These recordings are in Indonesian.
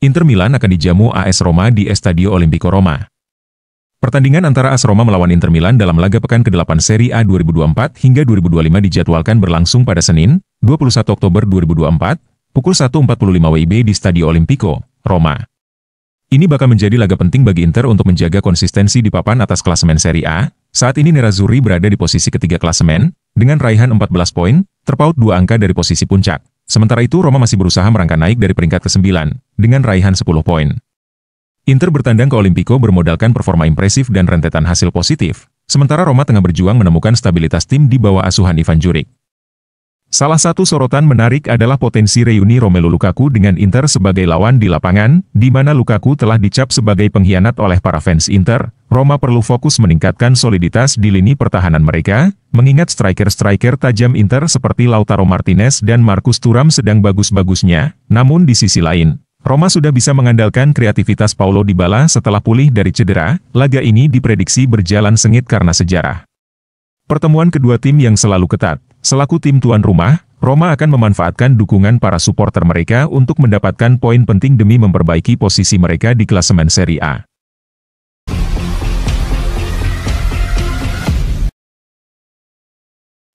Inter Milan akan dijamu AS Roma di Stadio Olimpico Roma. Pertandingan antara AS Roma melawan Inter Milan dalam laga pekan ke-8 Serie A 2024 hingga 2025 dijadwalkan berlangsung pada Senin, 21 Oktober 2024, pukul 1.45 WIB di Stadio Olimpico, Roma. Ini bakal menjadi laga penting bagi Inter untuk menjaga konsistensi di papan atas klasemen Serie A. Saat ini Nerazzurri berada di posisi ketiga klasemen, dengan raihan 14 poin, terpaut 2 angka dari posisi puncak. Sementara itu Roma masih berusaha merangkak naik dari peringkat ke-9, dengan raihan 10 poin. Inter bertandang ke Olimpico bermodalkan performa impresif dan rentetan hasil positif, sementara Roma tengah berjuang menemukan stabilitas tim di bawah asuhan Ivan Djuric. Salah satu sorotan menarik adalah potensi reuni Romelu Lukaku dengan Inter sebagai lawan di lapangan, di mana Lukaku telah dicap sebagai pengkhianat oleh para fans Inter. Roma perlu fokus meningkatkan soliditas di lini pertahanan mereka, mengingat striker-striker tajam Inter seperti Lautaro Martinez dan Marcus Thuram sedang bagus-bagusnya. Namun di sisi lain, Roma sudah bisa mengandalkan kreativitas Paulo Dybala setelah pulih dari cedera. Laga ini diprediksi berjalan sengit karena sejarah pertemuan kedua tim yang selalu ketat. Selaku tim tuan rumah, Roma akan memanfaatkan dukungan para supporter mereka untuk mendapatkan poin penting demi memperbaiki posisi mereka di klasemen Serie A.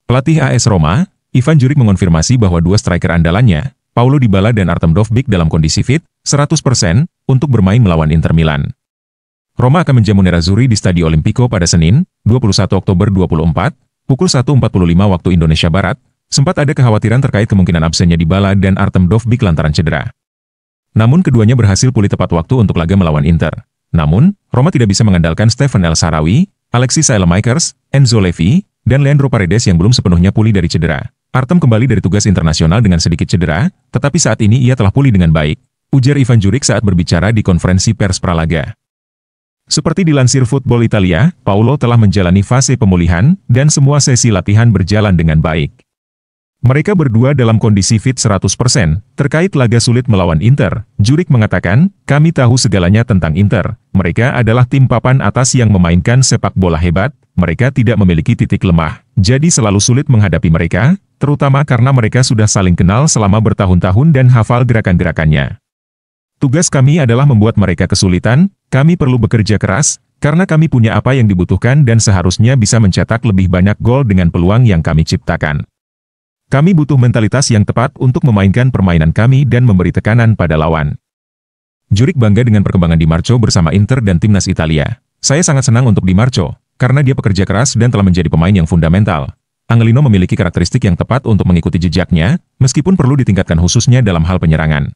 Pelatih AS Roma, Ivan Djuric mengonfirmasi bahwa dua striker andalannya, Paulo Dybala dan Artem Dovbyk dalam kondisi fit, 100%, untuk bermain melawan Inter Milan. Roma akan menjamu Nerazzurri di Stadio Olimpico pada Senin, 21 Oktober 2024, pukul 1.45 waktu Indonesia Barat. Sempat ada kekhawatiran terkait kemungkinan absennya Dybala dan Artem Dovbyk lantaran cedera. Namun keduanya berhasil pulih tepat waktu untuk laga melawan Inter. Namun, Roma tidak bisa mengandalkan Stephen El Shaarawy, Alexis Saelemaekers, Enzo Levi, dan Leandro Paredes yang belum sepenuhnya pulih dari cedera. Artem kembali dari tugas internasional dengan sedikit cedera, tetapi saat ini ia telah pulih dengan baik, ujar Ivan Djuric saat berbicara di konferensi pers pralaga. Seperti dilansir Football Italia, Paulo telah menjalani fase pemulihan, dan semua sesi latihan berjalan dengan baik. Mereka berdua dalam kondisi fit 100%. Terkait laga sulit melawan Inter, Djuric mengatakan, kami tahu segalanya tentang Inter. Mereka adalah tim papan atas yang memainkan sepak bola hebat, mereka tidak memiliki titik lemah. Jadi selalu sulit menghadapi mereka, terutama karena mereka sudah saling kenal selama bertahun-tahun dan hafal gerakan-gerakannya. Tugas kami adalah membuat mereka kesulitan, kami perlu bekerja keras, karena kami punya apa yang dibutuhkan dan seharusnya bisa mencetak lebih banyak gol dengan peluang yang kami ciptakan. Kami butuh mentalitas yang tepat untuk memainkan permainan kami dan memberi tekanan pada lawan. Djuric bangga dengan perkembangan Di Marco bersama Inter dan timnas Italia. Saya sangat senang untuk Di Marco, karena dia pekerja keras dan telah menjadi pemain yang fundamental. Angelino memiliki karakteristik yang tepat untuk mengikuti jejaknya, meskipun perlu ditingkatkan khususnya dalam hal penyerangan.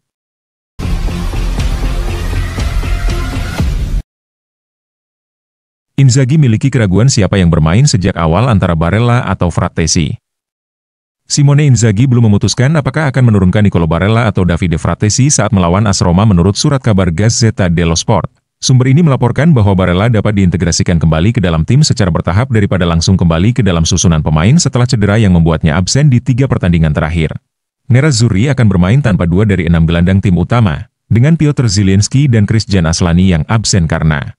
Inzaghi miliki keraguan siapa yang bermain sejak awal antara Barella atau Frattesi. Simone Inzaghi belum memutuskan apakah akan menurunkan Nicolo Barella atau Davide Frattesi saat melawan AS Roma menurut surat kabar Gazzetta dello Sport. Sumber ini melaporkan bahwa Barella dapat diintegrasikan kembali ke dalam tim secara bertahap daripada langsung kembali ke dalam susunan pemain setelah cedera yang membuatnya absen di 3 pertandingan terakhir. Nerazzurri akan bermain tanpa 2 dari 6 gelandang tim utama, dengan Piotr Zielinski dan Kristjan Aslani yang absen karena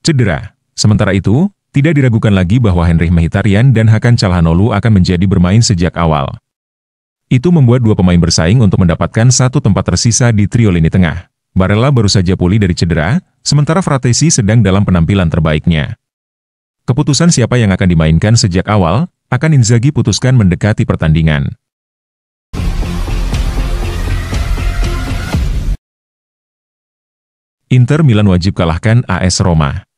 cedera. Sementara itu, tidak diragukan lagi bahwa Henrikh Mkhitaryan dan Hakan Çalhanoğlu akan menjadi bermain sejak awal. Itu membuat dua pemain bersaing untuk mendapatkan satu tempat tersisa di trio lini tengah. Barella baru saja pulih dari cedera, sementara Frattesi sedang dalam penampilan terbaiknya. Keputusan siapa yang akan dimainkan sejak awal, akan Inzaghi putuskan mendekati pertandingan. Inter Milan wajib kalahkan AS Roma.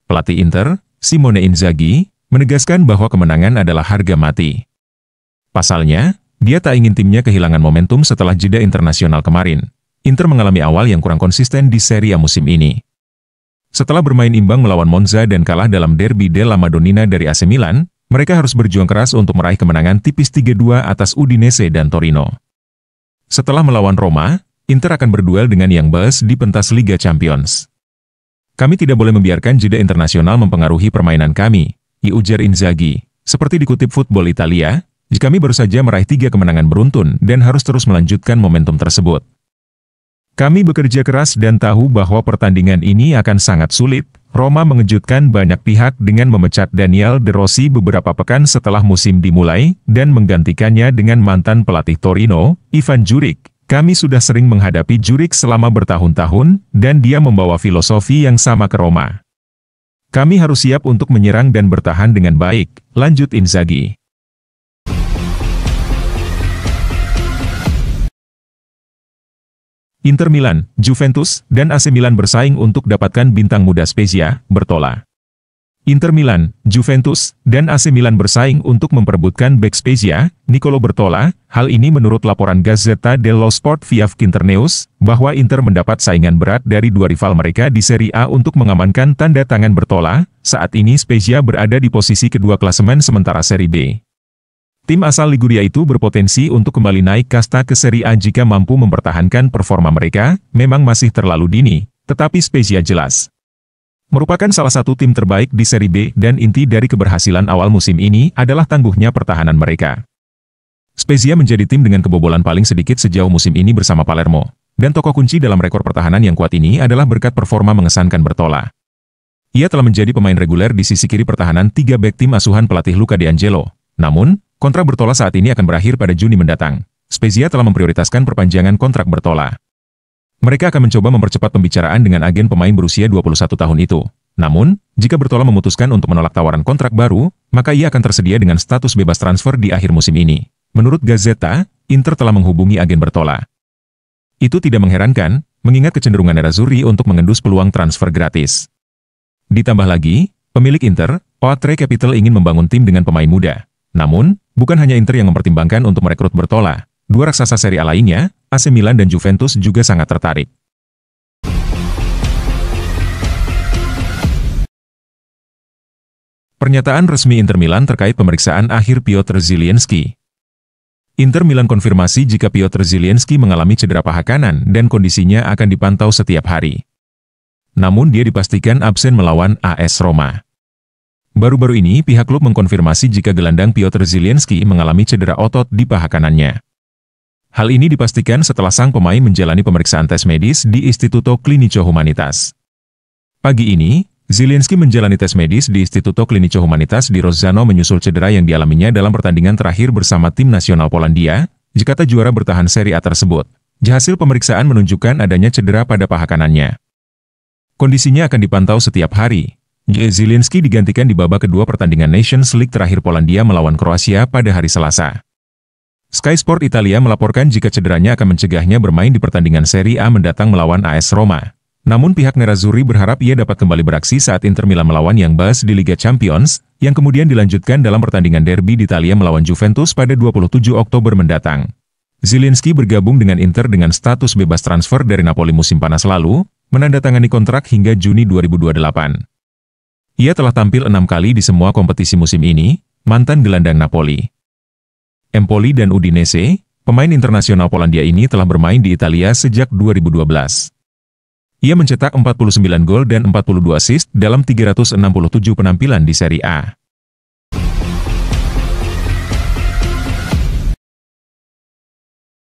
Pelatih Inter, Simone Inzaghi, menegaskan bahwa kemenangan adalah harga mati. Pasalnya, dia tak ingin timnya kehilangan momentum setelah jeda internasional kemarin. Inter mengalami awal yang kurang konsisten di Serie A musim ini. Setelah bermain imbang melawan Monza dan kalah dalam Derby della Madonnina dari AC Milan, mereka harus berjuang keras untuk meraih kemenangan tipis 3-2 atas Udinese dan Torino. Setelah melawan Roma, Inter akan berduel dengan Young Boys di pentas Liga Champions. Kami tidak boleh membiarkan jeda internasional mempengaruhi permainan kami, ujar Inzaghi. Seperti dikutip Football Italia, kami baru saja meraih 3 kemenangan beruntun dan harus terus melanjutkan momentum tersebut. Kami bekerja keras dan tahu bahwa pertandingan ini akan sangat sulit. Roma mengejutkan banyak pihak dengan memecat Daniel De Rossi beberapa pekan setelah musim dimulai dan menggantikannya dengan mantan pelatih Torino, Ivan Djuric. Kami sudah sering menghadapi Zurich selama bertahun-tahun, dan dia membawa filosofi yang sama ke Roma. Kami harus siap untuk menyerang dan bertahan dengan baik, lanjut Inzaghi. Inter Milan, Juventus, dan AC Milan bersaing untuk dapatkan bintang muda Spezia, Bertola. Inter Milan, Juventus, dan AC Milan bersaing untuk memperebutkan bek Spezia, Nicolo Bertola. Hal ini menurut laporan Gazzetta dello Sport via Internews, bahwa Inter mendapat saingan berat dari dua rival mereka di Serie A untuk mengamankan tanda tangan Bertola. Saat ini Spezia berada di posisi kedua klasemen sementara Serie B. Tim asal Liguria itu berpotensi untuk kembali naik kasta ke Serie A jika mampu mempertahankan performa mereka. Memang masih terlalu dini, tetapi Spezia jelas merupakan salah satu tim terbaik di Serie B dan inti dari keberhasilan awal musim ini adalah tangguhnya pertahanan mereka. Spezia menjadi tim dengan kebobolan paling sedikit sejauh musim ini bersama Palermo, dan tokoh kunci dalam rekor pertahanan yang kuat ini adalah berkat performa mengesankan Bertola. Ia telah menjadi pemain reguler di sisi kiri pertahanan 3 bek tim asuhan pelatih Luca De Angelo. Namun, kontrak Bertola saat ini akan berakhir pada Juni mendatang. Spezia telah memprioritaskan perpanjangan kontrak Bertola. Mereka akan mencoba mempercepat pembicaraan dengan agen pemain berusia 21 tahun itu. Namun, jika Bertola memutuskan untuk menolak tawaran kontrak baru, maka ia akan tersedia dengan status bebas transfer di akhir musim ini. Menurut Gazzetta, Inter telah menghubungi agen Bertola. Itu tidak mengherankan, mengingat kecenderungan Nerazzurri untuk mengendus peluang transfer gratis. Ditambah lagi, pemilik Inter, Oaktree Capital ingin membangun tim dengan pemain muda. Namun, bukan hanya Inter yang mempertimbangkan untuk merekrut Bertola. Dua raksasa Serie A lainnya, AC Milan dan Juventus juga sangat tertarik. Pernyataan resmi Inter Milan terkait pemeriksaan akhir Piotr Zielinski. Inter Milan konfirmasi jika Piotr Zielinski mengalami cedera paha kanan dan kondisinya akan dipantau setiap hari. Namun dia dipastikan absen melawan AS Roma. Baru-baru ini pihak klub mengkonfirmasi jika gelandang Piotr Zielinski mengalami cedera otot di paha kanannya. Hal ini dipastikan setelah sang pemain menjalani pemeriksaan tes medis di Istituto Clinico Humanitas. Pagi ini, Zielinski menjalani tes medis di Istituto Clinico Humanitas di Rozzano menyusul cedera yang dialaminya dalam pertandingan terakhir bersama tim nasional Polandia, Jakarta juara bertahan Serie A tersebut. Hasil pemeriksaan menunjukkan adanya cedera pada paha kanannya. Kondisinya akan dipantau setiap hari. Zielinski digantikan di babak kedua pertandingan Nations League terakhir Polandia melawan Kroasia pada hari Selasa. Sky Sport Italia melaporkan jika cederanya akan mencegahnya bermain di pertandingan Serie A mendatang melawan AS Roma. Namun pihak Nerazzurri berharap ia dapat kembali beraksi saat Inter Milan melawan Young Boys di Liga Champions, yang kemudian dilanjutkan dalam pertandingan derby di Italia melawan Juventus pada 27 Oktober mendatang. Zielinski bergabung dengan Inter dengan status bebas transfer dari Napoli musim panas lalu, menandatangani kontrak hingga Juni 2028. Ia telah tampil 6 kali di semua kompetisi musim ini, mantan gelandang Napoli, Empoli dan Udinese. Pemain internasional Polandia ini telah bermain di Italia sejak 2012. Ia mencetak 49 gol dan 42 assist dalam 367 penampilan di Serie A.